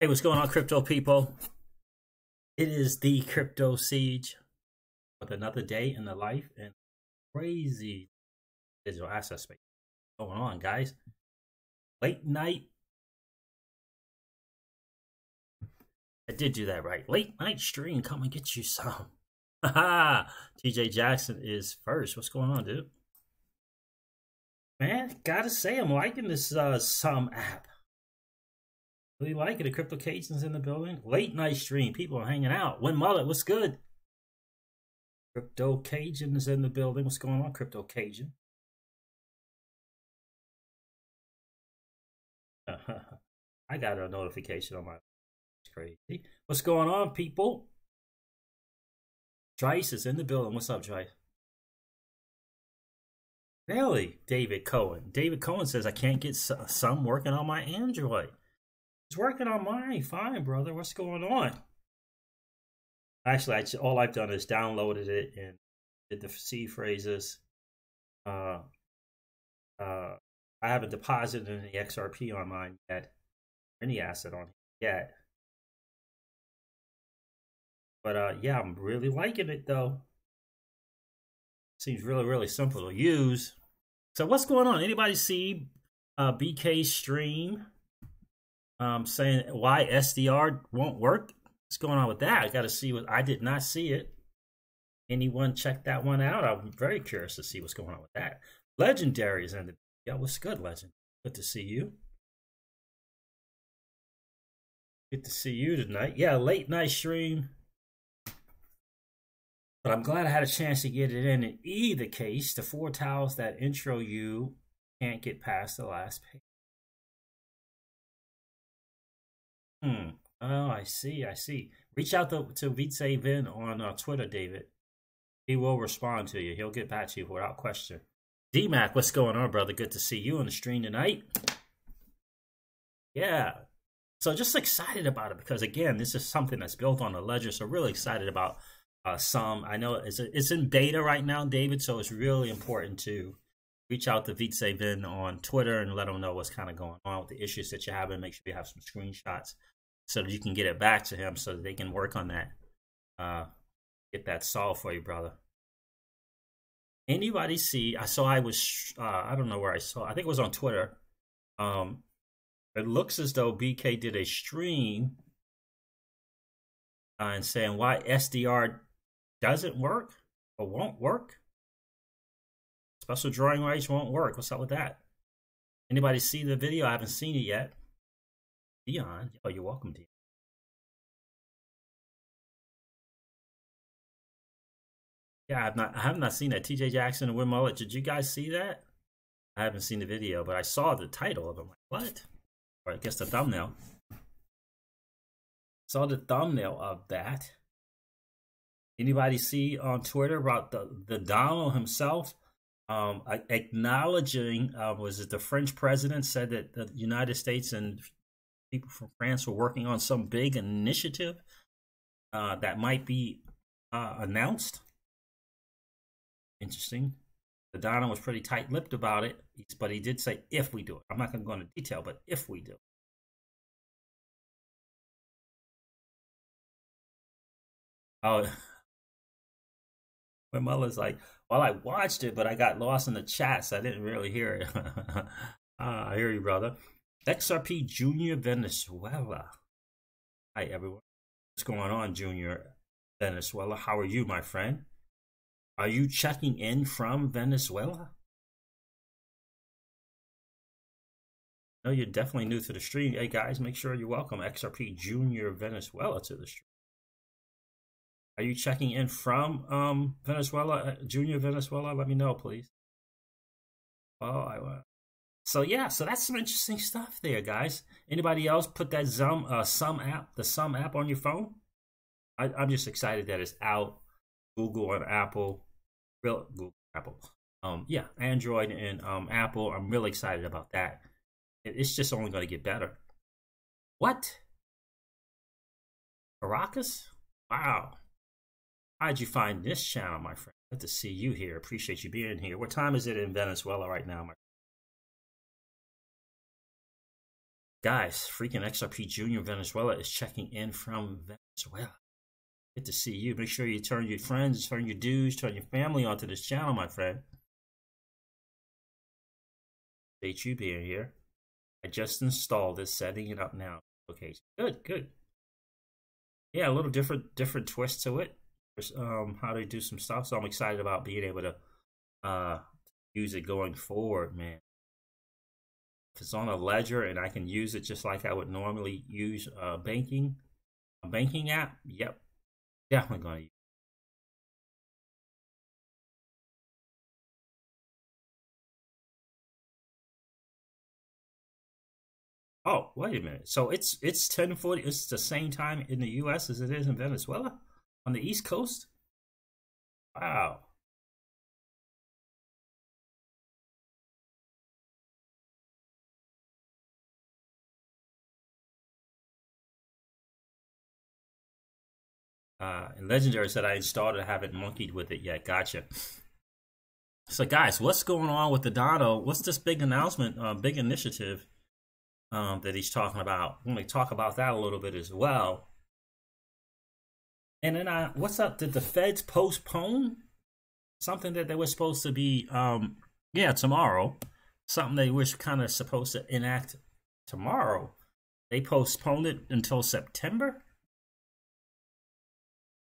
Hey, what's going on, crypto people? It is the Crypto Siege with another day in the life and crazy digital asset space going on, guys. Late night. I did do that right. Late night stream. Come and get you some. Haha. TJ Jackson is first. What's going on, dude? Man, gotta say, I'm liking this XUMM app. Really like it. The Crypto Cajuns in the building. Late night stream. People are hanging out. Win Mullet, what's good? Crypto Cajun is in the building. What's going on, Crypto Cajun? I got a notification on my. It's crazy. What's going on, people? Trice is in the building. What's up, Trice? Really? David Cohen. David Cohen says I can't get some working on my Android. It's working on mine. Fine, brother. What's going on? Actually, all I've done is downloaded it and did the C phrases. I haven't deposited any XRP on mine yet, any asset on it yet. But yeah, I'm really liking it though. Seems really, really simple to use. So what's going on? Anybody see BK's stream saying why SDR won't work? What's going on with that? I got to see what. I did not see it. Anyone check that one out? I'm very curious to see what's going on with that. Legendary is in the. Yeah, what's good, Legend? Good to see you. Good to see you tonight. Yeah, late night stream. But I'm glad I had a chance to get it in. In either case, the 4 tiles that intro you can't get past the last page. Oh, I see. Reach out to Vitse Vin on Twitter, David. He will respond to you. He'll get back to you without question. D-Mac, what's going on, brother? Good to see you on the stream tonight. Yeah. So just excited about it because, again, this is something that's built on a ledger. So really excited about XUMM. I know it's in beta right now, David, so it's really important to reach out to Vitse Vin on Twitter and let them know what's kind of going on with the issues that you're having. Make sure you have some screenshots so that you can get it back to him so that they can work on that. Get that solved for you, brother. Anybody see? I don't know where I saw. I think it was on Twitter. It looks as though BK did a stream and saying why SDR doesn't work or won't work. Special drawing rights won't work. What's up with that? Anybody see the video? I haven't seen it yet. Dion, oh, you're welcome, Dion. Yeah, I have not seen that. TJ Jackson and Win Mullet. Did you guys see that? I haven't seen the video, but I saw the title of it. I'm like, what? Or I guess the thumbnail. Saw the thumbnail of that. Anybody see on Twitter about the Donald himself acknowledging was it the French president said that the United States and people from France were working on some big initiative that might be announced. Interesting. The Donald was pretty tight-lipped about it, but he did say if we do it. I'm not going to go into detail, but if we do. Oh, my mother's like, well, I watched it, but I got lost in the chat, so I didn't really hear it. I hear you, brother. XRP Junior Venezuela. Hi, everyone. What's going on, Junior Venezuela? How are you, my friend? Are you checking in from Venezuela? No, you're definitely new to the stream. Hey, guys, make sure you welcome XRP Junior Venezuela to the stream. Are you checking in from Venezuela, Junior Venezuela? Let me know, please. Oh, I will. So yeah, so that's some interesting stuff there, guys. Anybody else put that XUMM app, the XUMM app on your phone? I'm just excited that it's out. Google and Apple, Google, Apple. Yeah, Android and Apple. I'm really excited about that. It's just only going to get better. What? Caracas? Wow. How'd you find this channel, my friend? Good to see you here. Appreciate you being here. What time is it in Venezuela right now, my friend? Guys, freaking XRP Junior Venezuela is checking in from Venezuela. Good to see you. Make sure you turn your friends, turn your dudes, turn your family onto this channel, my friend. Appreciate you being here. I just installed this, setting it up now. Okay, good, good. Yeah, a little different twist to it. How they do some stuff. So I'm excited about being able to use it going forward, man. If it's on a ledger and I can use it just like I would normally use a banking app, yep, definitely going to use it. Oh, wait a minute. So it's 10:40. It's the same time in the U.S. as it is in Venezuela on the East Coast. Wow. And Legendary said I installed it. I haven't monkeyed with it yet. Gotcha. So, guys, what's going on with the Dono? What's this big announcement, big initiative that he's talking about? We're going to talk about that a little bit as well. And then, what's up? Did the feds postpone something that they were supposed to be, yeah, tomorrow? Something they were kind of supposed to enact tomorrow. They postponed it until September.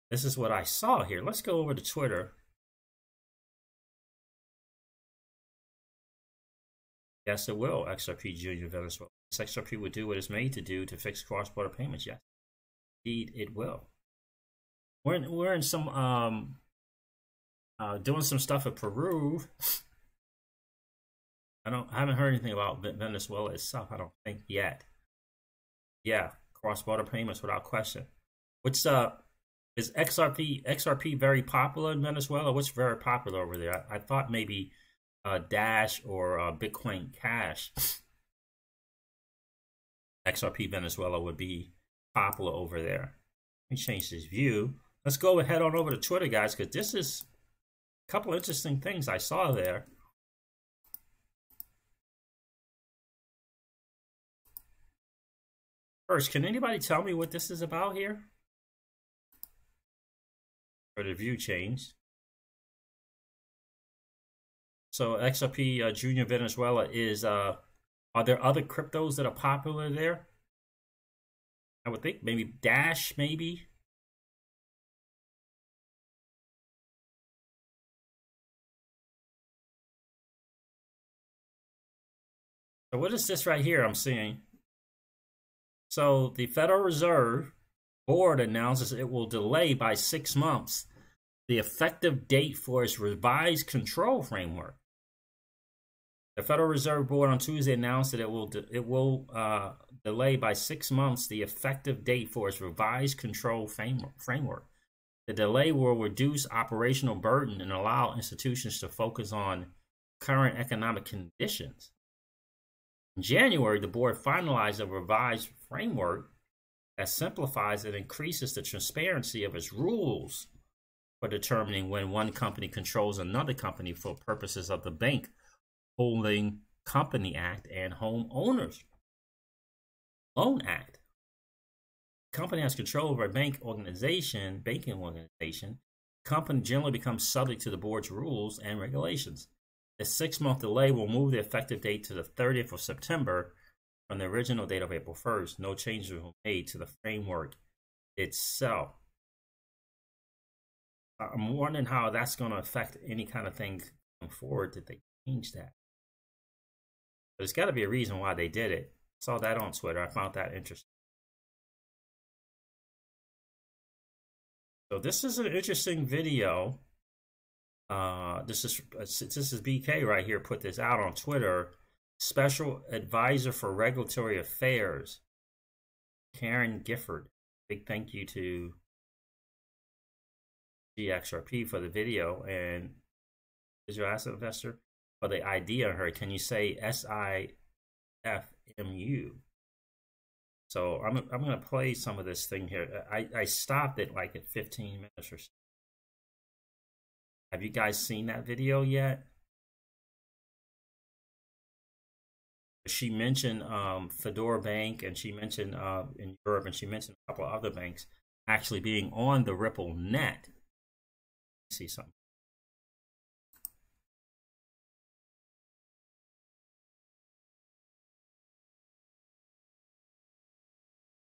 This is what I saw here. Let's go over to Twitter. Yes, it will. XRP Junior Venezuela. This XRP will do what it's made to do to fix cross-border payments. Yes, indeed, it will. We're in some doing some stuff in Peru. I haven't heard anything about Venezuela itself. I don't think yet. Yeah, cross-border payments without question. Which is XRP very popular in Venezuela? What's very popular over there? I thought maybe Dash or Bitcoin Cash. XRP Venezuela would be popular over there. Let me change this view. Let's go head on over to Twitter, guys, because this is a couple interesting things I saw there. First, can anybody tell me what this is about here? Or the view changed. So XRP Junior Venezuela is, are there other cryptos that are popular there? I would think maybe Dash, maybe. So what is this right here I'm seeing? So the Federal Reserve Board announces it will delay by 6 months the effective date for its revised control framework. The Federal Reserve Board on Tuesday announced that it will delay by 6 months the effective date for its revised control framework. The delay will reduce operational burden and allow institutions to focus on current economic conditions. In January, the board finalized a revised framework that simplifies and increases the transparency of its rules for determining when one company controls another company for purposes of the Bank Holding Company Act and Home Owners Loan Act. The company has control over a banking organization. The company generally becomes subject to the board's rules and regulations. The 6-month delay will move the effective date to the 30th of September from the original date of April 1st. No changes were made to the framework itself. I'm wondering how that's going to affect any kind of thing going forward that they change that. But there's got to be a reason why they did it. I saw that on Twitter. I found that interesting. So this is an interesting video. This is BK right here. Put this out on Twitter. Special Advisor for Regulatory Affairs, Karen Gifford. Big thank you to GXRP for the video and Digital Asset Investor for the ID on her. Can you say SIFMU? So I'm gonna play some of this thing here. I stopped it like at 15 minutes or so. Have you guys seen that video yet? She mentioned Fedora Bank, and she mentioned in Europe, and she mentioned a couple of other banks actually being on the Ripple net. See something.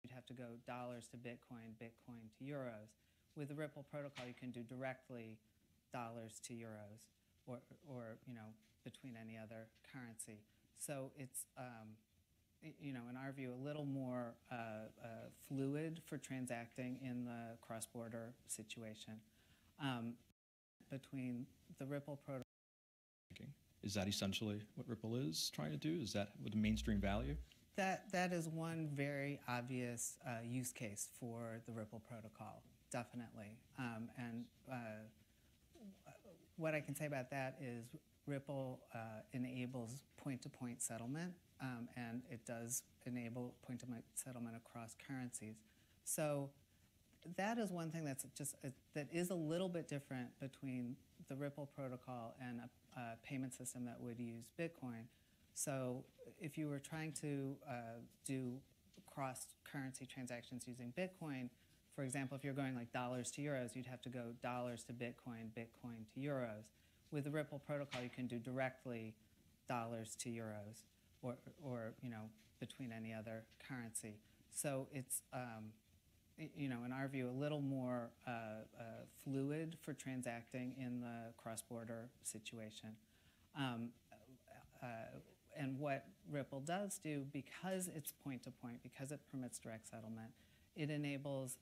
You'd have to go dollars to Bitcoin, Bitcoin to euros. With the Ripple protocol, you can do directly dollars to euros, or between any other currency. So it's in our view, a little more fluid for transacting in the cross-border situation. Between the Ripple protocol. Is that essentially what Ripple is trying to do? Is that with the mainstream value? That is one very obvious use case for the Ripple protocol, definitely. What I can say about that is Ripple enables point-to-point settlement, and it does enable point-to-point settlement across currencies. So that is one thing that is a little bit different between the Ripple protocol and a payment system that would use Bitcoin. So if you were trying to do cross-currency transactions using Bitcoin, for example, if you're going like dollars to euros, you'd have to go dollars to Bitcoin, Bitcoin to euros. With the Ripple protocol, you can do directly dollars to euros, or between any other currency. So it's in our view, a little more fluid for transacting in the cross-border situation. And what Ripple does do, because it's point-to-point, because it permits direct settlement, it enables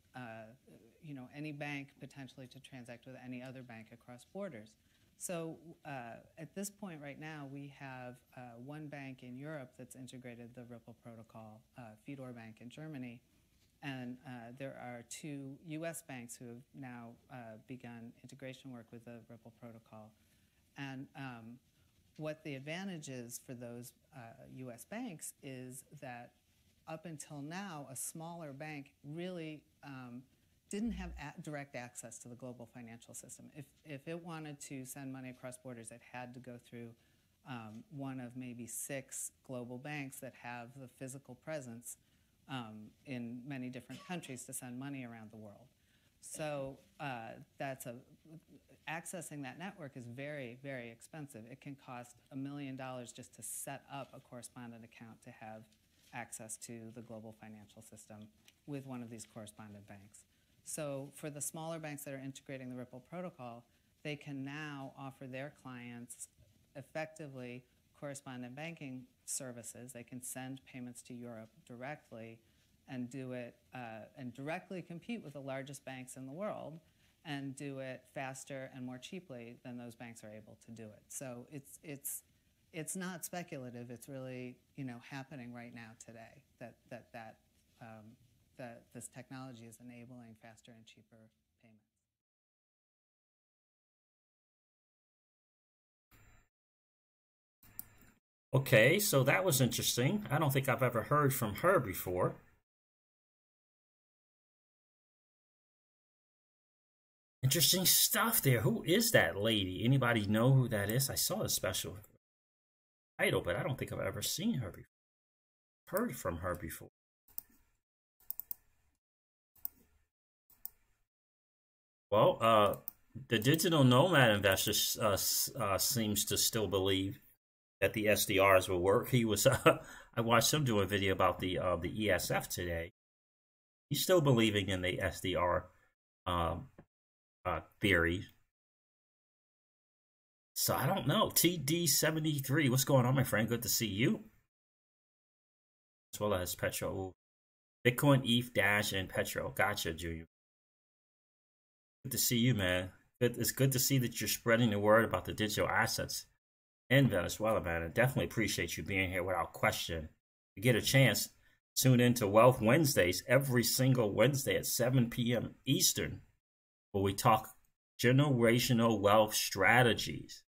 any bank potentially to transact with any other bank across borders. So at this point right now, we have one bank in Europe that's integrated the Ripple protocol, Fedora Bank in Germany, and there are 2 US banks who have now begun integration work with the Ripple protocol. And what the advantage is for those US banks is that up until now, a smaller bank really didn't have direct access to the global financial system. If it wanted to send money across borders, it had to go through one of maybe 6 global banks that have the physical presence in many different countries to send money around the world. So accessing that network is very, very expensive. It can cost $1 million just to set up a correspondent account to have access to the global financial system with one of these correspondent banks. So for the smaller banks that are integrating the Ripple protocol, they can now offer their clients effectively correspondent banking services. They can send payments to Europe directly and do it and directly compete with the largest banks in the world and do it faster and more cheaply than those banks are able to do it. So it's not speculative. It's really happening right now today that this technology is enabling faster and cheaper payments. Okay, so that was interesting. I don't think I've ever heard from her before. Interesting stuff there. Who is that lady? Anybody know who that is? I saw a special title, but I don't think I've ever seen her before. Heard from her before. Well, the digital nomad investor seems to still believe that the SDRs will work. He was, I watched him do a video about the ESF today. He's still believing in the SDR theory. So I don't know. TD73, what's going on, my friend? Good to see you. As well as Petro. Bitcoin, ETH, Dash, and Petro. Gotcha, Junior. Good to see you, man. It's good to see that you're spreading the word about the digital assets in Venezuela, man. I definitely appreciate you being here without question. You get a chance, tune into Wealth Wednesdays every single Wednesday at 7 p.m. Eastern, where we talk generational wealth strategies.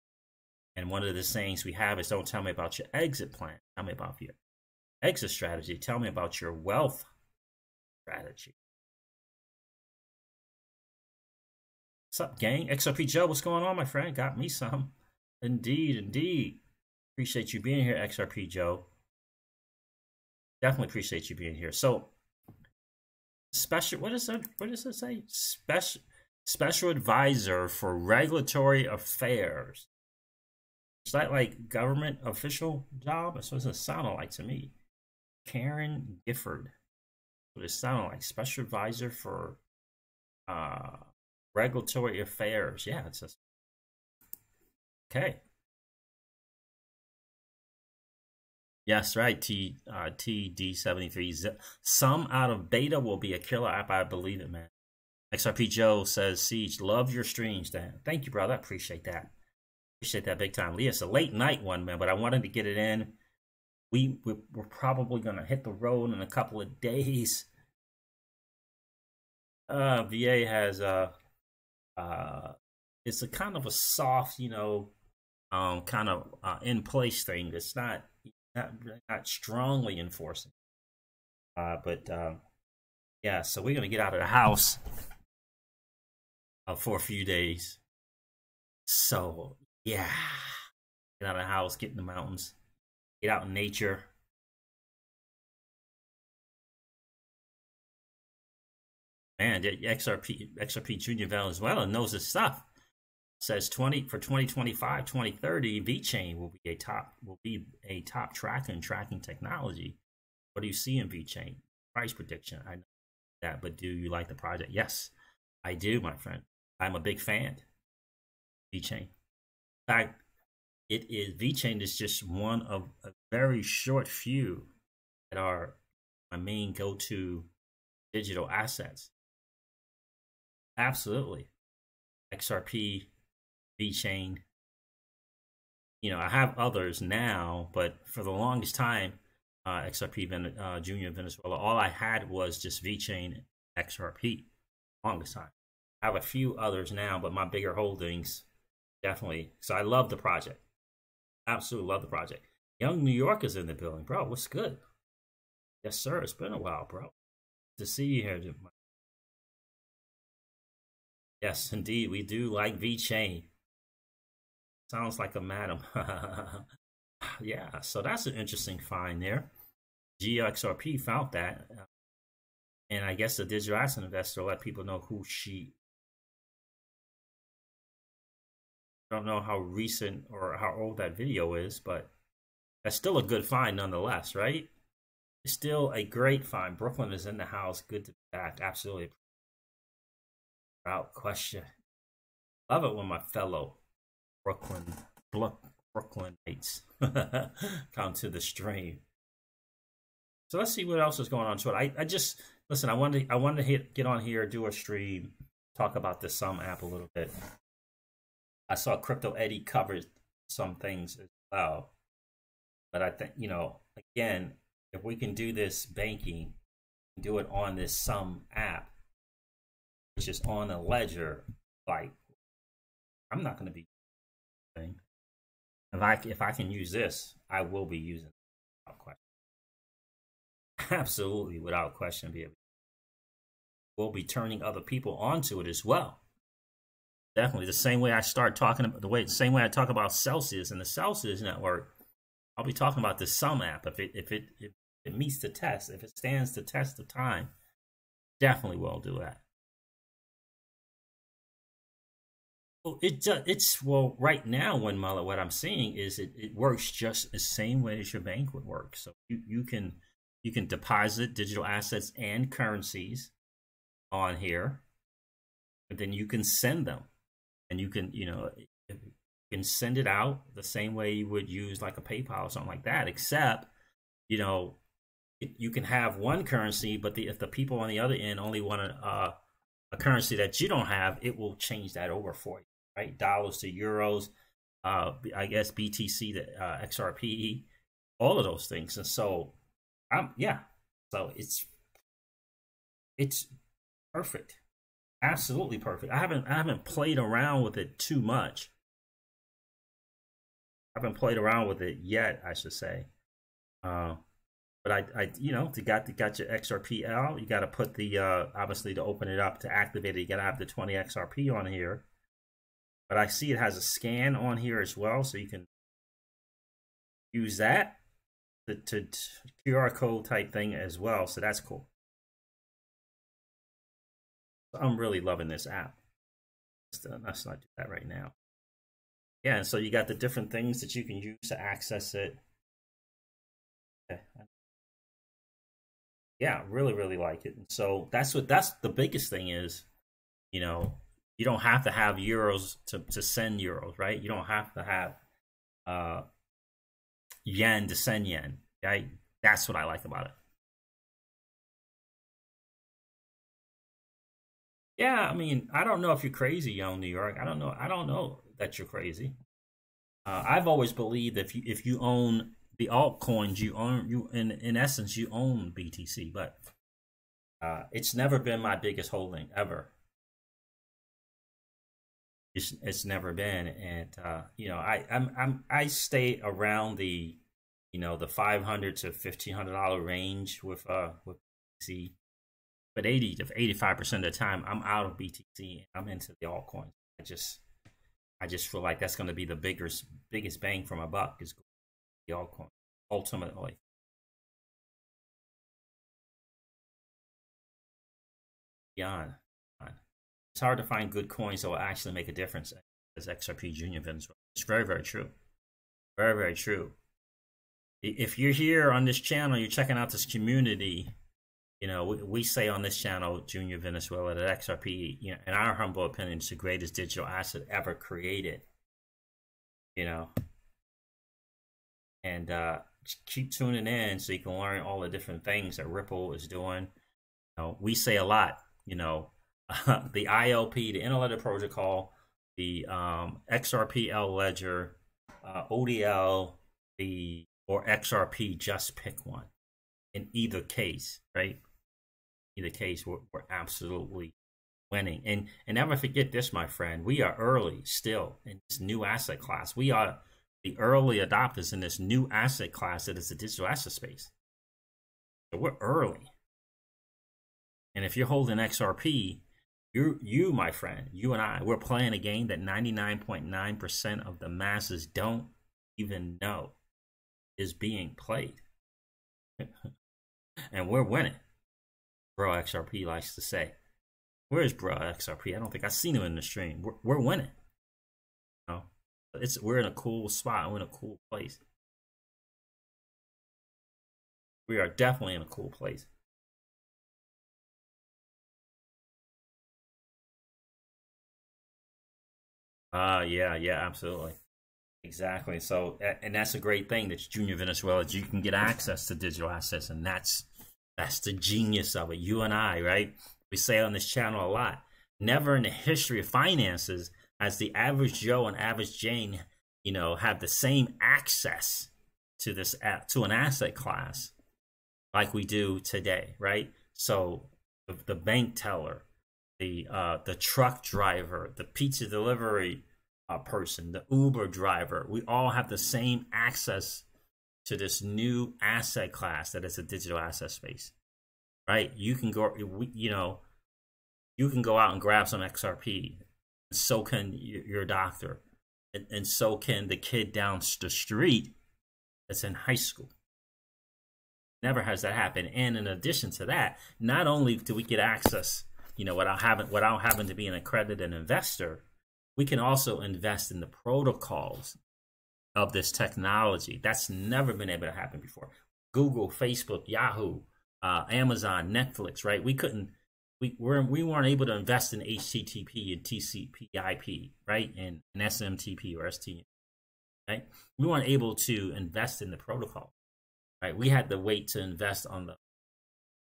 And one of the sayings we have is, don't tell me about your exit plan. Tell me about your exit strategy. Tell me about your wealth strategy. What's up, gang? XRP Joe, what's going on, my friend? Got me some. Indeed, indeed. Appreciate you being here, XRP Joe. Definitely appreciate you being here. So special, what does it say? Special advisor for regulatory affairs. Is that like government official job? That's what it sounded like to me. Karen Gifford. What it sounded like. Special advisor for regulatory affairs. Yeah, it's just okay. Yes, right. TD73. Some out of beta will be a killer app. I believe it, man. XRP Joe says, Siege, love your streams, Dan. Thank you, brother. I appreciate that. Appreciate that big time. Leah, it's a late night one, man, but I wanted to get it in. We're probably going to hit the road in a couple of days. VA has it's a kind of a soft, kind of in place thing. It's not strongly enforcing. But yeah, so we're gonna get out of the house for a few days. So yeah, get out of the house, get in the mountains, get out in nature. Man, XRP Junior Venezuela knows his stuff. Says for 2025, 2030, VeChain will be a top tracking technology. What do you see in VeChain? Price prediction. I know that, but do you like the project? Yes, I do, my friend. I'm a big fan. VeChain. In fact, VeChain is just one of a very short few that are my main go-to digital assets. Absolutely. XRP, VeChain. I have others now, but for the longest time, XRP Junior Venezuela, all I had was just VeChain, XRP. Longest time. I have a few others now, but my bigger holdings, definitely. So I love the project. Absolutely love the project. Young New York is in the building, bro. What's good? Yes, sir. It's been a while, bro. To see you here. Yes, indeed. We do like VeChain. Sounds like a madam. Yeah, so that's an interesting find there. GXRP found that. And I guess the digital asset investor let people know who she. I don't know how recent or how old that video is, but that's still a good find nonetheless, right? It's still a great find. Brooklyn is in the house. Good to be back. Absolutely. Without question. Love it when my fellow Brooklynites come to the stream. So let's see what else is going on to it. I just listen. I wanted to get on here, do a stream, talk about the XUMM app a little bit. I saw Crypto Eddie covered some things as well, but I think again, if we can do this banking, do it on this XUMM app, which is on a ledger, like I'm not going to be. If I can use this, I will be using it without question. Absolutely, without question, we'll be turning other people onto it as well. Definitely, the same way I talk about Celsius and the Celsius network, I'll be talking about the XUMM app. If it meets the test, if it stands the test of time, definitely will do that. Well, right now, what I'm seeing is it works just the same way as your bank would work. So you can deposit digital assets and currencies on here, but then you can send them, and you can send it out the same way you would use like a PayPal or something like that. Except, you can have one currency, but if the people on the other end only want a currency that you don't have, it will change that over for you. Right, dollars to euros, I guess BTC to XRP, all of those things, and so, so it's perfect, absolutely perfect. I haven't played around with it too much. I haven't played around with it yet, I should say. But you got your XRPL. You got to put the obviously to open it up to activate it. You got to have the 20 XRP on here. But I see it has a scan on here as well, so you can use that. to QR code type thing as well. So that's cool. I'm really loving this app. Let's not do that right now. Yeah, and so you got the different things that you can use to access it. Okay. Yeah, really like it. And so that's the biggest thing is, you know, you don't have to have euros to send euros, right? You don't have to have yen to send yen, right? That's what I like about it. Yeah, I mean, I don't know if you're crazy, young New York. I don't know that you're crazy. I've always believed if you own the altcoins, you in essence you own BTC, but it's never been my biggest holding ever. It's never been, and you know, I stay around the, you know, the $500 to $1,500 range with BTC, but 80 to 85% of the time I'm out of BTC. I'm into the altcoins. I just feel like that's going to be the biggest bang for my buck is the altcoin ultimately. Beyond. It's hard to find good coins that will actually make a difference as XRP Junior Venezuela. It's very true. Very true. If you're here on this channel, you're checking out this community, you know, we say on this channel, Junior Venezuela, that XRP, you know, in our humble opinion, is the greatest digital asset ever created. You know, and keep tuning in so you can learn all the different things that Ripple is doing. You know, we say a lot, you know, the ILP, the Interledger Protocol, the XRPL Ledger, ODL, or XRP, just pick one. In either case, right? Either case, we're absolutely winning. And never forget this, my friend. We are early still in this new asset class. We are the early adopters in this new asset class that is the digital asset space. So we're early. And if you're holding XRP, you, my friend, you and I, we're playing a game that 99.9% of the masses don't even know is being played. And we're winning. Bro XRP likes to say. Where's Bro XRP? I don't think I've seen him in the stream. We're winning. You know? We're in a cool spot. We're in a cool place. We are definitely in a cool place. Yeah, absolutely. Exactly. So, and that's a great thing that Junior Venezuela, you can get access to digital assets, and that's the genius of it. You and I, right? We say on this channel a lot. Never in the history of finances has the average Joe and average Jane, you know, have the same access to an asset class like we do today, right? So the bank teller, the truck driver, the pizza delivery person, the Uber driver, we all have the same access to this new asset class that is a digital asset space, right? You can go, you know, you can go out and grab some XRP. So can your doctor, and so can the kid down the street that's in high school. Never has that happened. And in addition to that, not only do we get access, you know, without having to be an accredited investor, we can also invest in the protocols of this technology. That's never been able to happen before. Google, Facebook, Yahoo, Amazon, Netflix, right? We weren't able to invest in HTTP and TCP/IP, right? And SMTP or STM, right? We weren't able to invest in the protocol, right? We had to wait to invest on the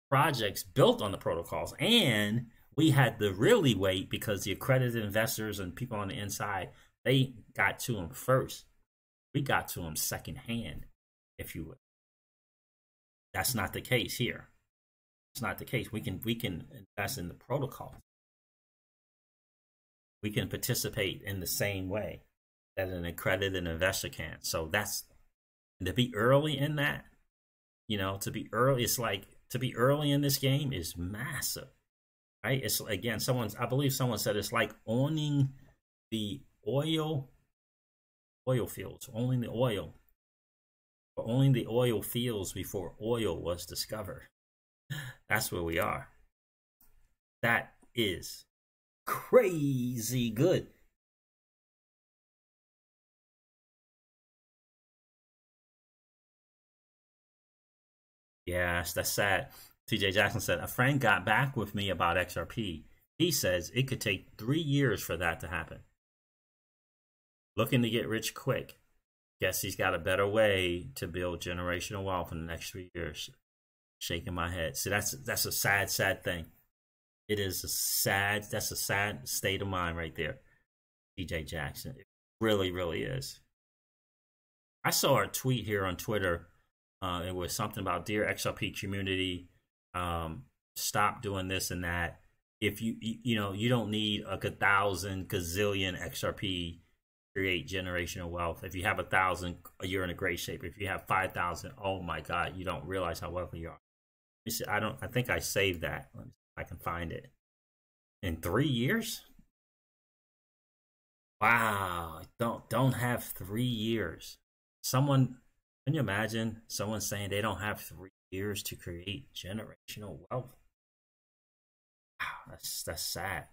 projects built on the protocols, and we had to really wait because the accredited investors and people on the inside, they got to them first. We got to them secondhand, if you will. That's not the case here. It's not the case. We can invest in the protocol. We can participate in the same way that an accredited investor can. So that's, to be early in that, you know, to be early, it's like, to be early in this game is massive, right? It's, again, I believe someone said it's like owning the oil fields, owning the oil only the oil fields before oil was discovered. That's where we are. That is crazy good. Yeah, that's sad. TJ Jackson said, a friend got back with me about XRP. He says it could take 3 years for that to happen. Looking to get rich quick. Guess he's got a better way to build generational wealth in the next 3 years. Shaking my head. See, that's a sad thing. It is that's a sad state of mind right there. TJ Jackson. It really, really is. I saw a tweet here on Twitter. It was something about, dear XRP community, stop doing this and that. If you don't need a 1,000 gazillion XRP to create generational wealth. If you have 1,000, you're in a great shape. If you have 5,000, oh my God, you don't realize how wealthy you are. I think I saved that. Let me see if I can find it. In 3 years? Wow, don't have 3 years. Can you imagine someone saying they don't have 3 years to create generational wealth? Wow, that's sad.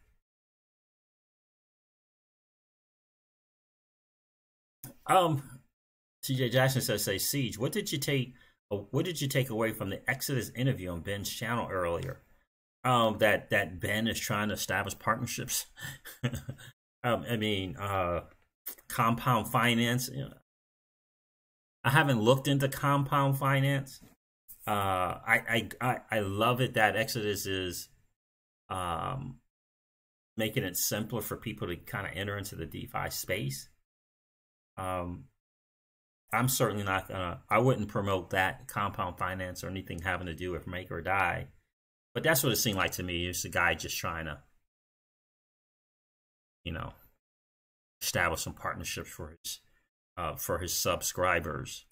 TJ Jackson says, "Say Siege, what did you take away from the Exodus interview on Ben's channel earlier? That Ben is trying to establish partnerships. I mean, compound finance. I haven't looked into compound finance. I love it that Exodus is making it simpler for people to kind of enter into the DeFi space. I'm certainly not gonna. I wouldn't promote that compound finance or anything having to do with make or die. But that's what it seemed like to me. It's a guy just trying to, establish some partnerships for his subscribers.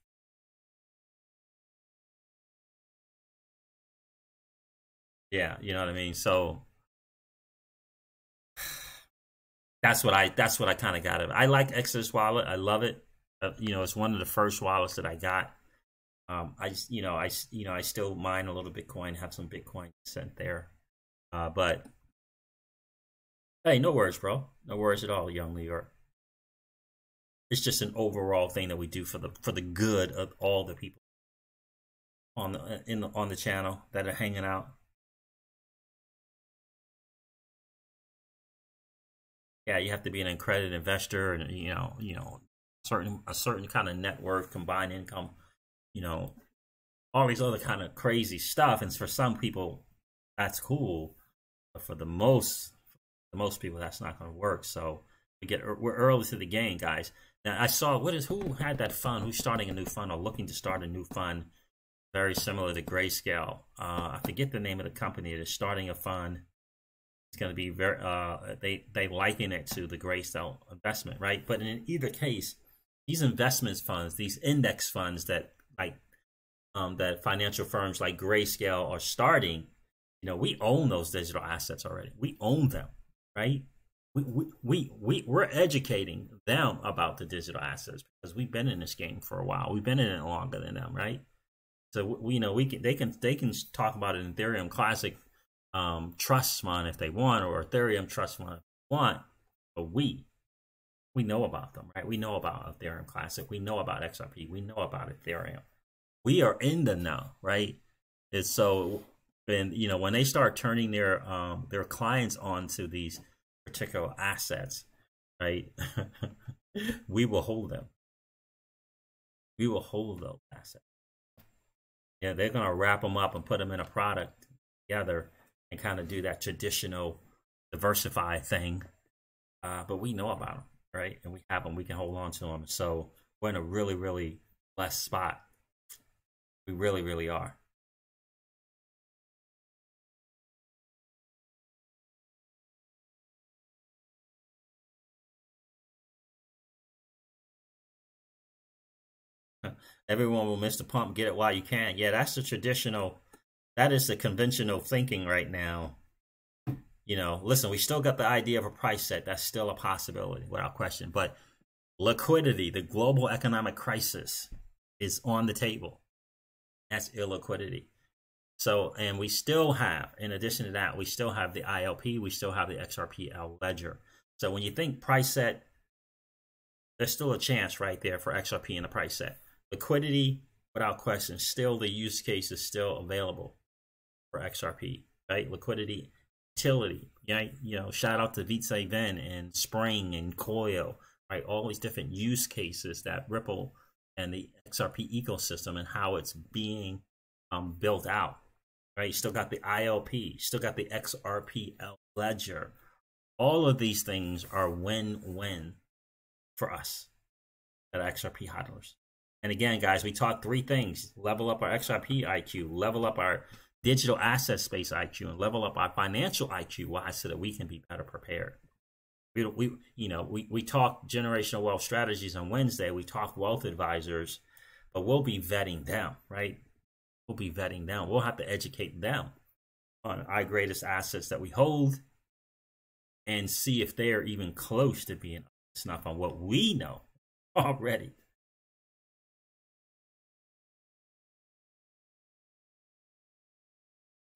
Yeah, you know what I mean. So that's what I kind of got of it. I like Exodus wallet. I love it. It's one of the first wallets that I got. I still mine a little Bitcoin, have some Bitcoin sent there. But hey, no worries, bro. No worries at all, young New York. It's just an overall thing that we do for the good of all the people on the channel that are hanging out. Yeah, you have to be an accredited investor, and a certain kind of net worth, combined income, all these other kind of crazy stuff. And for some people, that's cool, but for the most people, that's not going to work. So we're early to the game, guys. Now I saw who had that fund? Who's starting a new fund or looking to start a new fund, very similar to Grayscale. I forget the name of the company that is starting a fund. It's going to be very. They liken it to the Grayscale investment, right? But in either case, these investment funds, these index funds that that financial firms like Grayscale are starting, we own those digital assets already. We own them, right? We're educating them about the digital assets because we've been in this game for a while. We've been in it longer than them, right? So they can talk about an Ethereum Classic trust fund if they want, or Ethereum trust fund if they want, but we know about them, right? We know about Ethereum Classic. We know about XRP. We know about Ethereum. We are in them now, right? It's so, and when they start turning their clients onto these particular assets, right? We will hold them. We will hold those assets. Yeah, they're gonna wrap them up and put them in a product together and kind of do that traditional diversify thing. But we know about them, right? And we have them. We can hold on to them. So we're in a really, really blessed spot. We really, really are. Everyone will miss the pump. Get it while you can. Yeah, that's the traditional. That is the conventional thinking right now. Listen, we still got the idea of a price set. That's still a possibility without question. But liquidity, the global economic crisis, is on the table. That's illiquidity. So, and we still have, in addition to that, we still have the ILP, we still have the XRP ledger. So when you think price set, there's still a chance right there for XRP in the price set. Liquidity, without question, still the use case is still available for XRP, right? Liquidity, utility, right? You know, shout out to Vitse Ven and Spring and Coil, right? All these different use cases that Ripple and the XRP ecosystem and how it's being built out, right? You still got the ILP, still got the XRP ledger. All of these things are win-win for us at XRP hodlers. And again, guys, we talked three things: level up our XRP IQ, level up our digital asset space IQ, and level up our financial IQ. Why? So that we can be better prepared. We talk generational wealth strategies on Wednesday. We talk wealth advisors, but we'll be vetting them, right? We'll be vetting them. We'll have to educate them on our greatest assets that we hold and see if they're even close to being enough on what we know already.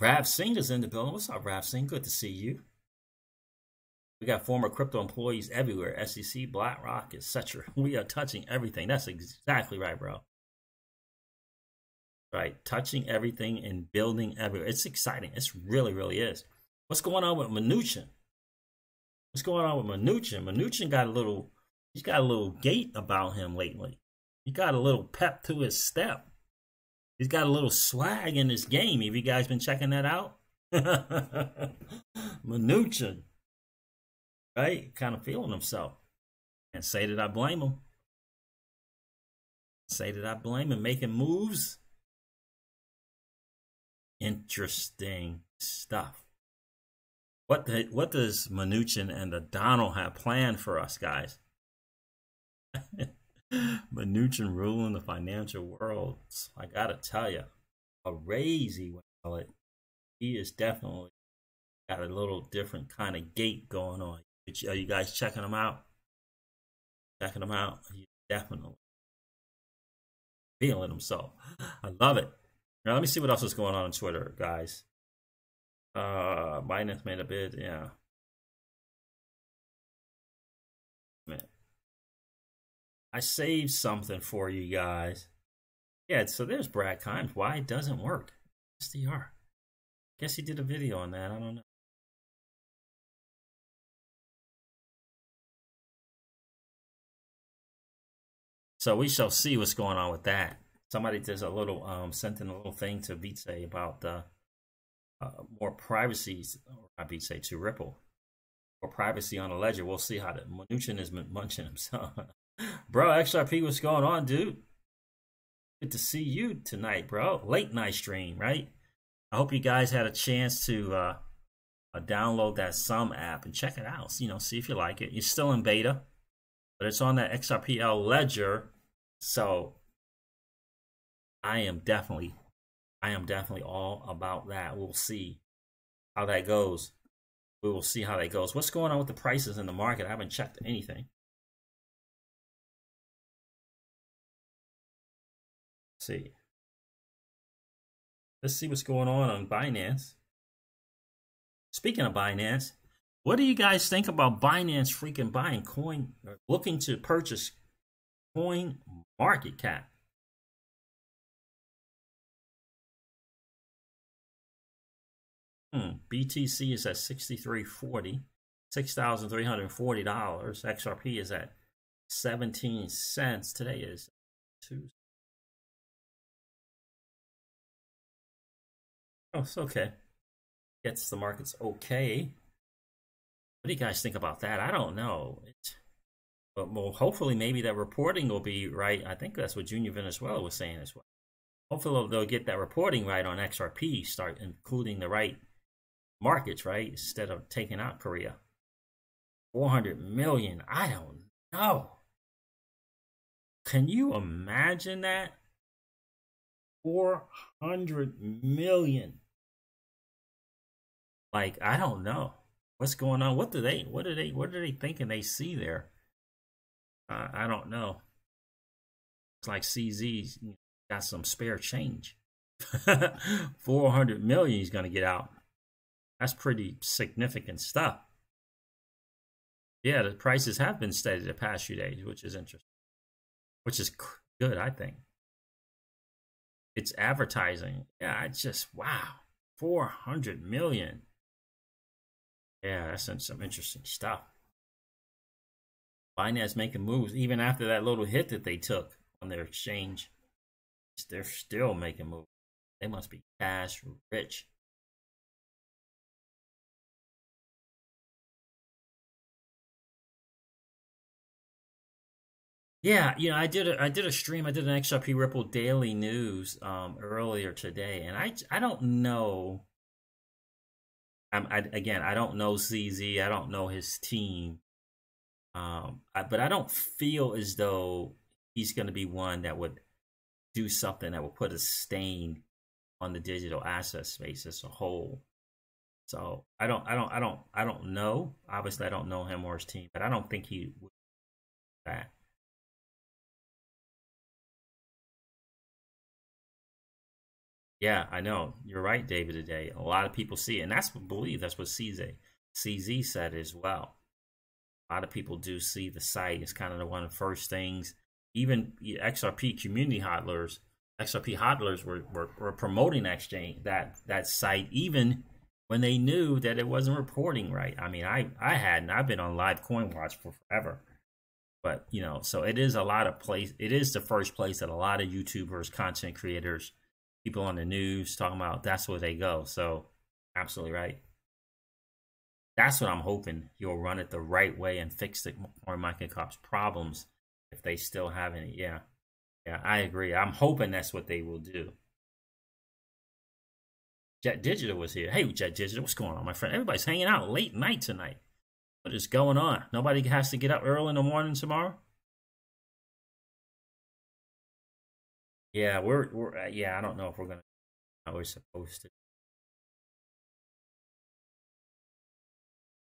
Rav Singh is in the building. What's up, Rav Singh? Good to see you. We got former crypto employees everywhere, SEC, BlackRock, etc. We are touching everything. That's exactly right, bro. Right, touching everything and building everywhere. It's exciting. It's really, really is. What's going on with Mnuchin? What's going on with Mnuchin? Mnuchin got he's got a little gait about him lately. He got a little pep to his step. He's got a little swag in his game. Have you guys been checking that out? Mnuchin, right? Kind of feeling himself. And say that I blame him. Say that I blame him. Making moves. Interesting stuff. What does Mnuchin and the Donald have planned for us, guys? Mnuchin ruling the financial world. I gotta tell you, crazy wallet. He is definitely got a little different kind of gait going on. Are you guys checking him out? Checking him out. He's definitely feeling himself. I love it. Now let me see what else is going on Twitter, guys. Binance made a bid, yeah. Man. I saved something for you guys. Yeah, so there's Brad Kimes. Why it doesn't work. SDR. Guess he did a video on that. I don't know. So we shall see what's going on with that. Somebody does a little sent in a little thing to Vitse about more privacy, or not Vitse, to Ripple. More privacy on the ledger. We'll see how that Mnuchin is munching himself. Bro, XRP, what's going on, dude? Good to see you tonight, bro. Late night stream, right? I hope you guys had a chance to download that XUMM app and check it out. You know, see if you like it. You're still in beta, but it's on that XRPL ledger. So I am definitely all about that. We'll see how that goes. We will see how that goes. What's going on with the prices in the market? I haven't checked anything. See. Let's see what's going on Binance. Speaking of Binance, what do you guys think about Binance freaking buying coin, or looking to purchase coin market cap? BTC is at $63.40, $6,340. XRP is at 17 cents. Today is Tuesday. Oh, it's okay. Gets the markets okay. What do you guys think about that? I don't know. But well, hopefully maybe that reporting will be right. I think that's what Junior Venezuela was saying as well. Hopefully they'll get that reporting right on XRP, start including the right markets, right? Instead of taking out Korea. 400 million. I don't know. Can you imagine that? 400 million. Like, I don't know what's going on. What are they thinking they see there? I don't know. It's like CZ got some spare change. 400 million he's going to get out. That's pretty significant stuff. Yeah, the prices have been steady the past few days, which is interesting. Which is good, I think. It's advertising. Yeah, it's just, wow. 400 million. Yeah, that's some interesting stuff. Binance making moves even after that little hit that they took on their exchange. They're still making moves. They must be cash rich. Yeah, I did a stream. I did an XRP Ripple daily news earlier today, and I don't know. Again, I don't know CZ. I don't know his team. But I don't feel as though he's going to be one that would do something that would put a stain on the digital asset space as a whole. So I don't know. Obviously, I don't know him or his team, but I don't think he would do that. Yeah, I know. You're right, David, today. A lot of people see it, and that's what CZ said as well. A lot of people do see the site. It's kind of one of the first things. Even XRP community hodlers, XRP hodlers were promoting that site even when they knew that it wasn't reporting right. I mean, I've been on Live Coin Watch for forever. But, so it is it is the first place that a lot of YouTubers, content creators, people on the news talking about, that's where they go. So absolutely right. That's what I'm hoping. He'll run it the right way and fix the CoinMarketCap's problems if they still have any. Yeah, I agree. I'm hoping that's what they will do. Jet Digital was here. Hey, Jet Digital, what's going on, my friend? Everybody's hanging out late night tonight. What is going on? Nobody has to get up early in the morning tomorrow? Yeah, yeah, I don't know if we're gonna. How we're supposed to.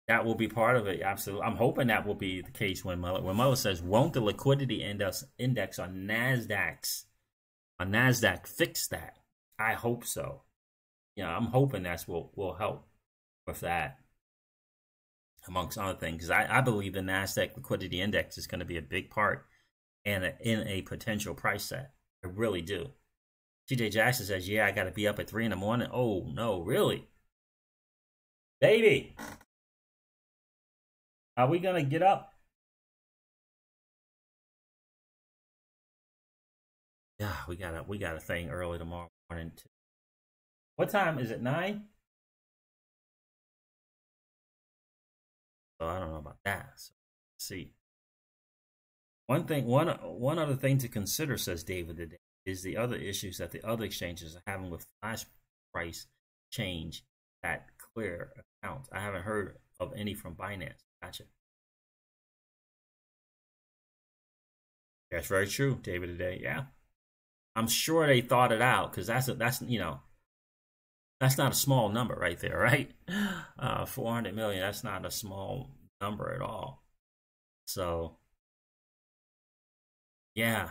That will be part of it, absolutely. I'm hoping that will be the case when Muller says, "Won't the liquidity index on Nasdaq fix that?" I hope so. I'm hoping that's will help with that, amongst other things. Because I believe the Nasdaq liquidity index is going to be a big part in a potential price set. I really do. TJ Jackson says, "Yeah, I got to be up at 3 a.m. Oh no, really, baby? Are we gonna get up? Yeah, we got a thing early tomorrow morning. What time is it? 9? So I don't know about that. So let's see. One other thing to consider, says David today, is the other issues that the other exchanges are having with flash price change that clear accounts. I haven't heard of any from Binance. Gotcha. That's very true, David today. Yeah. I'm sure they thought it out, because that's not a small number right there, right? 400 million, that's not a small number at all. So yeah,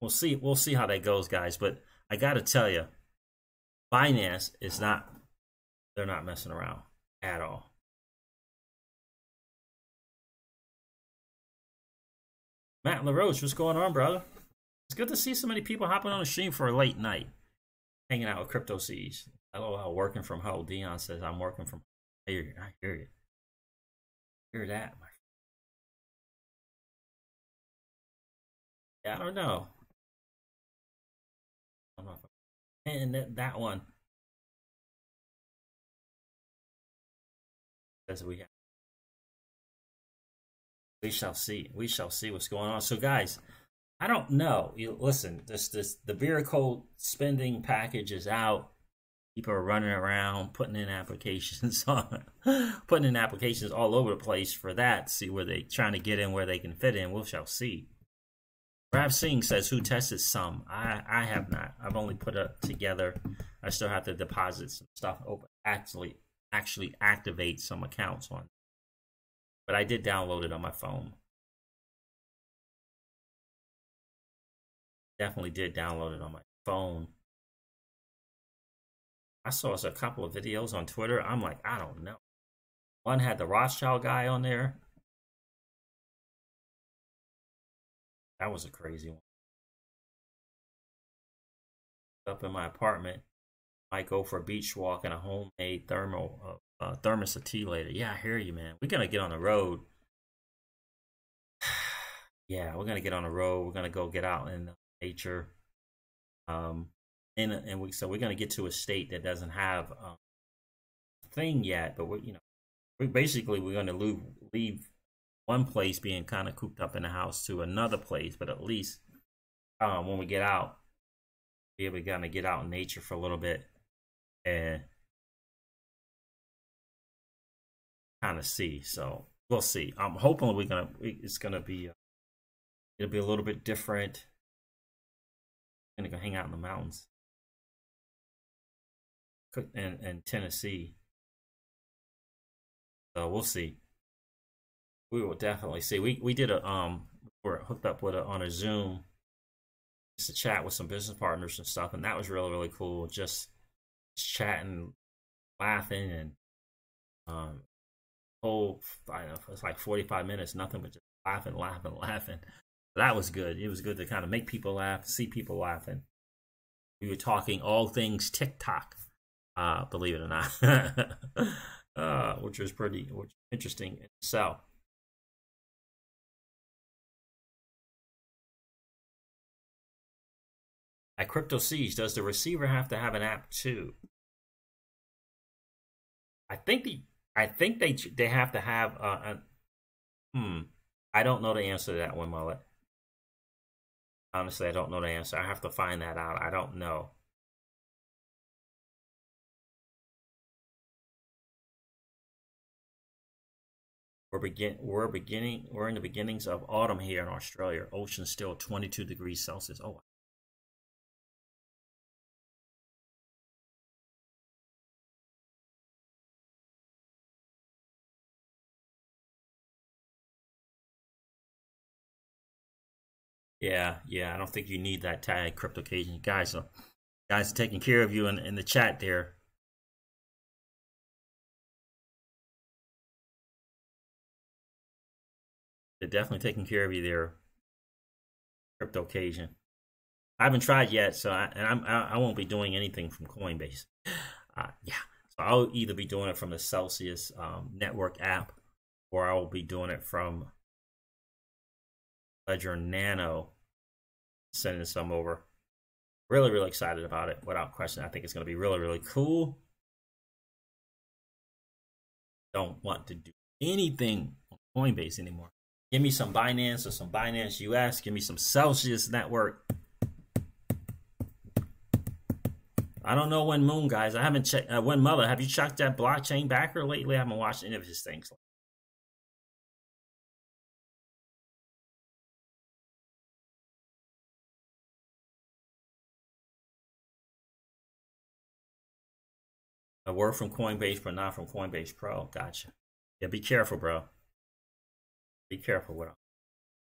we'll see how that goes, guys. But I gotta tell you, Binance they're not messing around at all. Matt LaRoche, what's going on, brother? It's good to see so many people hopping on the stream for a late night, hanging out with Crypto Seas. LOL, working from home. Dion says, I'm working from home. I hear you. Hear that, my friend. Yeah, I don't know. And that one says we shall see. We shall see what's going on. So, guys, I don't know. Listen, the vehicle spending package is out. People are running around, putting in applications all over the place for that. See where they trying to get in, where they can fit in. We shall see. Rav Singh says, "Who tested some?" I have not. I've only put it together. I still have to deposit some stuff. Actually activate some accounts on. But I did download it on my phone. Definitely did download it on my phone. I saw a couple of videos on Twitter. I'm like, I don't know. One had the Rothschild guy on there. That was a crazy one. Up in my apartment, might go for a beach walk and a homemade thermos of tea later. Yeah, I hear you, man. We're gonna get on the road. Yeah, we're gonna get on the road. We're gonna go get out in nature. So we're gonna get to a state that doesn't have a thing yet, but we're gonna leave one place being kind of cooped up in the house to another place, but at least when we get out, be able to kind of get out in nature for a little bit and kind of see. So we'll see. I'm hoping it's gonna be it'll be a little bit different. I'm gonna go hang out in the mountains in Tennessee. So we'll see. We will definitely see. We did we're hooked up with on a Zoom just to chat with some business partners and stuff, and that was really, really cool. Just chatting, laughing, and I don't know, it's like 45 minutes, nothing but just laughing. That was good. It was good to kind of make people laugh, see people laughing. We were talking all things TikTok, believe it or not, which was pretty interesting in itself. At Crypto Siege, does the receiver have to have an app too? I think they have to have I don't know the answer to that one, Mullet. Honestly, I don't know the answer. I have to find that out. I don't know. We're in the beginnings of autumn here in Australia. Ocean's still 22 degrees Celsius. Oh, yeah. I don't think you need that tag, CryptoCajun. Guys are taking care of you in the chat there. They're definitely taking care of you there, CryptoCajun. I haven't tried yet, so I won't be doing anything from Coinbase. Yeah, so I'll either be doing it from the Celsius network app, or I will be doing it from Ledger Nano, sending some over. Really, really excited about it, without question. I think it's going to be really, really cool. Don't want to do anything on Coinbase anymore. Give me some Binance or some Binance US. Give me some Celsius network. I don't know when Moon, guys. I haven't checked. When Mother, have you checked that blockchain backer lately? I haven't watched any of his things. A word from Coinbase, but not from Coinbase Pro. Gotcha. Yeah, be careful, bro. Be careful with them.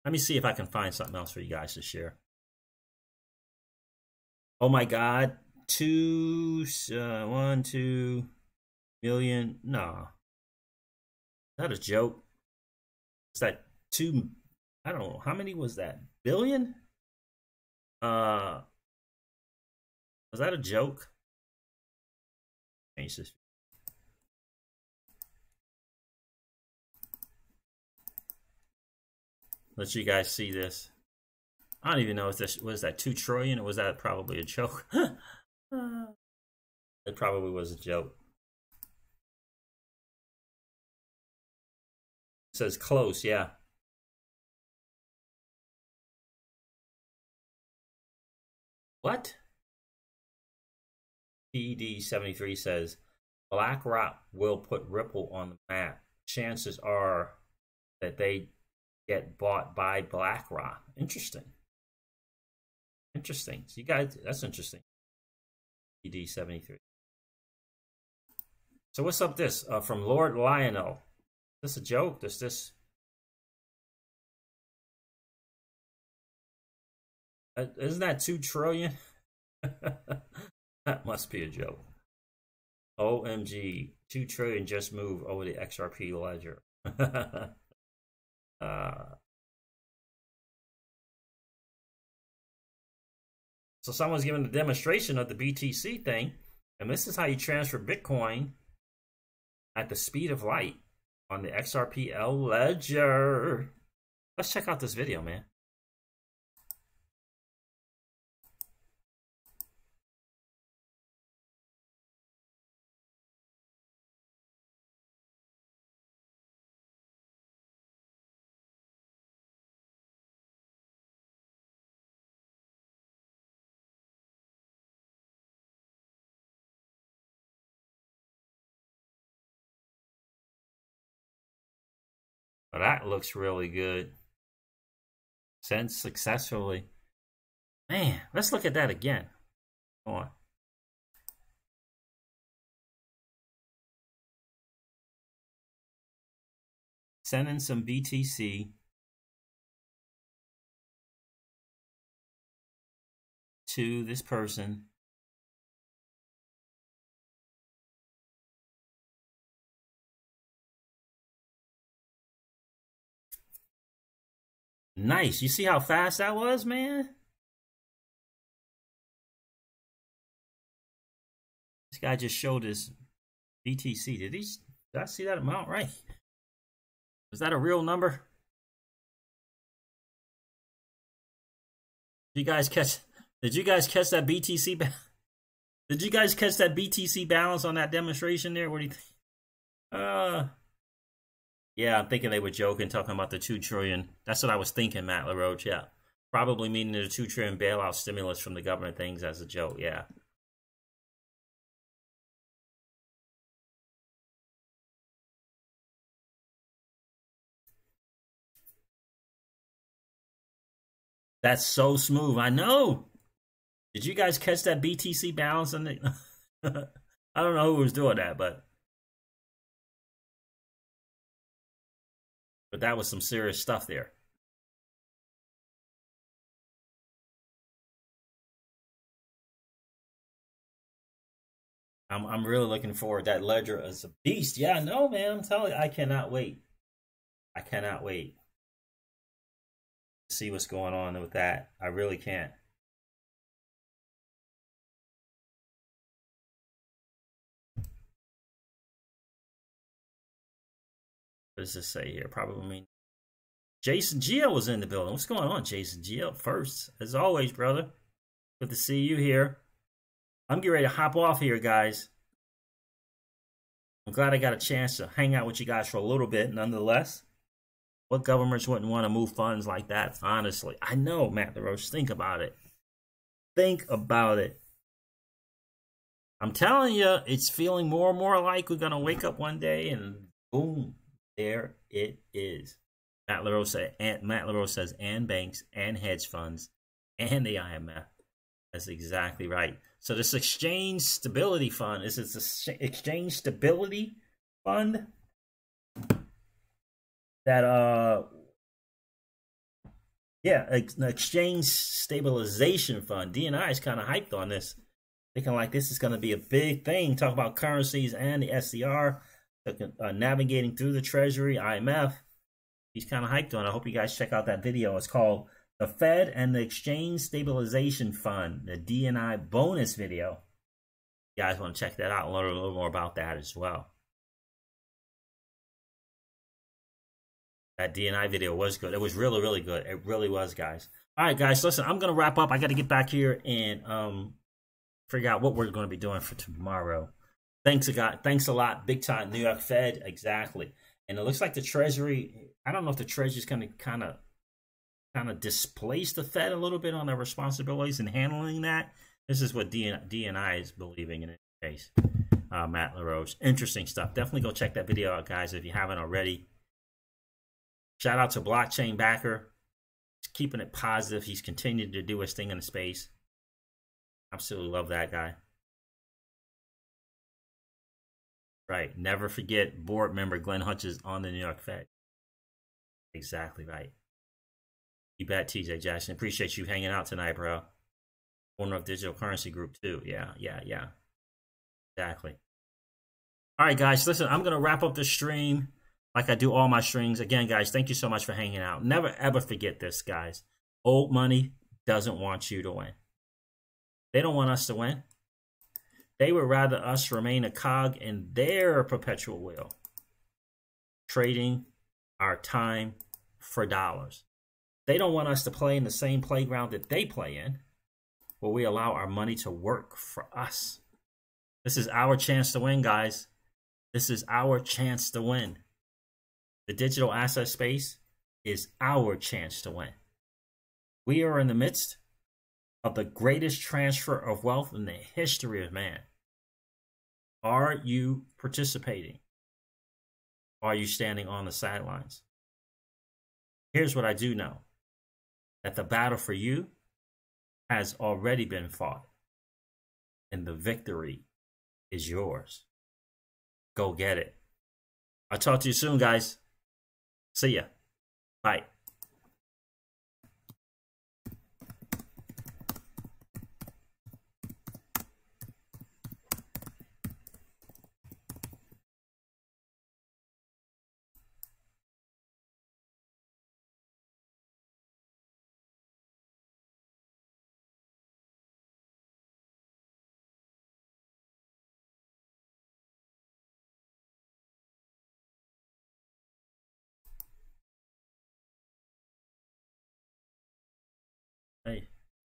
Let me see if I can find something else for you guys to share. Oh my God. 2 million. No. Is that a joke? Is that 2? I don't know. How many was that? Billion? Was that a joke? Change this. Let you guys see this. I don't even know if this was that 2 trillion or was that probably a joke. It probably was a joke. It says close, yeah. What? TD73 says BlackRock will put Ripple on the map. Chances are that they get bought by BlackRock. Interesting. So you guys, that's interesting. TD73. So what's up this from Lord Lionel? Is this a joke? Is this Isn't that 2 trillion? That must be a joke. OMG, 2 trillion just moved over the XRP ledger. So someone's giving a demonstration of the BTC thing, and this is how you transfer Bitcoin at the speed of light on the XRPL ledger. Let's check out this video, man. Well, that looks really good. Sent successfully. Man, let's look at that again. Come on. Sending some BTC to this person. Nice. You see how fast that was, man? This guy just showed his BTC. Did I see that amount right? Was that a real number? Did you guys catch that BTC? Did you guys catch that BTC balance on that demonstration there? What do you think? Yeah, I'm thinking they were joking, talking about the 2 trillion. That's what I was thinking, Matt LaRoche. Yeah, probably meaning the 2 trillion bailout stimulus from the government things as a joke. Yeah. That's so smooth. I know. Did you guys catch that BTC balance on the? I don't know who was doing that, but that was some serious stuff there. I'm really looking forward. That ledger is a beast. Yeah, no, man. I'm telling you, I cannot wait. I cannot wait to see what's going on with that. I really can't. What does this say here? Probably mean Jason Gio was in the building. What's going on, Jason Gio? First, as always, brother. Good to see you here. I'm getting ready to hop off here, guys. I'm glad I got a chance to hang out with you guys for a little bit, nonetheless. What governments wouldn't want to move funds like that, honestly? I know, Matt LaRoche. Think about it. Think about it. I'm telling you, it's feeling more and more like we're going to wake up one day and boom, there it is. Matt LaRoche says, and banks, and hedge funds, and the IMF. That's exactly right. So this exchange stability fund, is it the exchange stability fund that an exchange stabilization fund. DNI is kind of hyped on this, thinking like this is going to be a big thing. Talk about currencies and the SDR, navigating through the Treasury, IMF. He's kind of hyped on it. I hope you guys check out that video. It's called The Fed and the Exchange Stabilization Fund, the DNI bonus video. You guys want to check that out and learn a little more about that as well. That DNI video was good. It was really, really good. It really was, guys. All right, guys, listen, I'm going to wrap up. I got to get back here and figure out what we're going to be doing for tomorrow. Thanks a lot. Big time. New York Fed. Exactly. And it looks like the Treasury, I don't know if the Treasury is going to kind of displace the Fed a little bit on their responsibilities in handling that. This is what DNI is believing in this case. Matt LaRoche. Interesting stuff. Definitely go check that video out, guys, if you haven't already. Shout out to Blockchain Backer. He's keeping it positive. He's continued to do his thing in the space. Absolutely love that guy. Right. Never forget board member Glenn Hutchins on the New York Fed. Exactly right. You bet, TJ Jackson. Appreciate you hanging out tonight, bro. Owner of Digital Currency Group, too. Yeah. Exactly. All right, guys, listen, I'm going to wrap up the stream like I do all my streams. Again, guys, thank you so much for hanging out. Never, ever forget this, guys. Old money doesn't want you to win. They don't want us to win. They would rather us remain a cog in their perpetual wheel, trading our time for dollars. They don't want us to play in the same playground that they play in, where we allow our money to work for us. This is our chance to win, guys. This is our chance to win. The digital asset space is our chance to win. We are in the midst of the greatest transfer of wealth in the history of man. Are you participating? Are you standing on the sidelines? Here's what I do know, that the battle for you has already been fought, and the victory is yours. Go get it. I'll talk to you soon, guys. See ya. Bye.